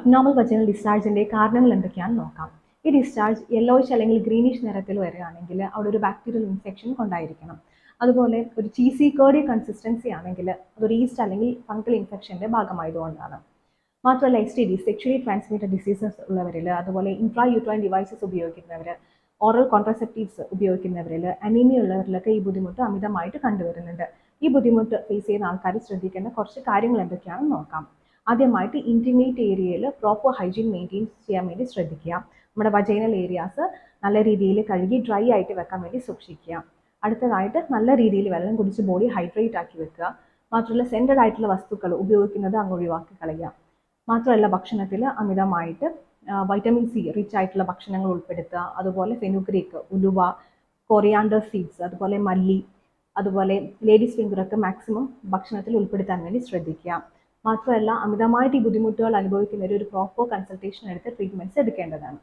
Abnormal vaginal ഡിസ്ചാർജിൻ്റെ കാരണങ്ങൾ എന്തൊക്കെയാണെന്ന് നോക്കാം. ഈ ഡിസ്ചാർജ് യെല്ലോയിഷ് അല്ലെങ്കിൽ ഗ്രീനിഷ് നിറത്തിൽ വരികയാണെങ്കിൽ അവിടെ ഒരു ബാക്ടീരിയൽ ഇൻഫെക്ഷൻ കൊണ്ടായിരിക്കണം. അതുപോലെ ഒരു ചീസി കേർഡി കൺസിസ്റ്റൻസി ആണെങ്കിൽ അതൊരു ഈസ്റ്റ് അല്ലെങ്കിൽ ഫംഗൽ ഇൻഫെക്ഷൻ്റെ ഭാഗമായതുകൊണ്ടാണ്. മാത്രമല്ല STD സെക്ഷലി ട്രാൻസ്മിറ്റഡ് ഡിസീസസ് ഉള്ളവരിൽ, അതുപോലെ ഇൻട്രാ യൂട്രൈൻ ഡിവൈസസ് ഉപയോഗിക്കുന്നവർ, ഓറൽ കോൺട്രസെപ്റ്റീവ്സ് ഉപയോഗിക്കുന്നവരിൽ, അനീമിയ ഉള്ളവരിലൊക്കെ ഈ ബുദ്ധിമുട്ട് അമിതമായിട്ട് കണ്ടുവരുന്നുണ്ട്. ഈ ബുദ്ധിമുട്ട് ഫേസ് ചെയ്യുന്ന ആൾക്കാർ ശ്രദ്ധിക്കേണ്ട കുറച്ച് കാര്യങ്ങൾ എന്തൊക്കെയാണെന്ന് നോക്കാം. ആദ്യമായിട്ട് ഇൻറ്റിമേറ്റ് ഏരിയയിൽ പ്രോപ്പർ ഹൈജീൻ മെയിൻറ്റെയിൻ ചെയ്യാൻ വേണ്ടി ശ്രദ്ധിക്കുക. നമ്മുടെ വജൈനൽ ഏരിയാസ് നല്ല രീതിയിൽ കഴുകി ഡ്രൈ ആയിട്ട് വെക്കാൻ വേണ്ടി സൂക്ഷിക്കുക. അടുത്തതായിട്ട് നല്ല രീതിയിൽ വെള്ളം കുടിച്ച് ബോഡി ഹൈഡ്രേറ്റ് ആക്കി വെക്കുക. മാത്രമല്ല സെൻറ്റഡ് ആയിട്ടുള്ള വസ്തുക്കൾ ഉപയോഗിക്കുന്നത് അങ്ങ് ഒഴിവാക്കി കളയുക. മാത്രമല്ല ഭക്ഷണത്തിൽ അമിതമായിട്ട് വൈറ്റമിൻ സി റിച്ച് ആയിട്ടുള്ള ഭക്ഷണങ്ങൾ ഉൾപ്പെടുത്തുക. അതുപോലെ ഫെനുഗ്രീക്ക്, ഉലുവ, കൊറിയാണ്ടർ സീഡ്സ്, അതുപോലെ മല്ലി, അതുപോലെ ലേഡീസ് ഫിംഗറൊക്കെ മാക്സിമം ഭക്ഷണത്തിൽ ഉൾപ്പെടുത്താൻ വേണ്ടി ശ്രദ്ധിക്കുക. മാത്രമല്ല അമിതമായിട്ട് ഈ ബുദ്ധിമുട്ടുകൾ അനുഭവിക്കുന്നവർ ഒരു പ്രോപ്പർ കൺസൾട്ടേഷൻ എടുത്ത് ട്രീറ്റ്മെൻറ്റ്സ് എടുക്കേണ്ടതാണ്.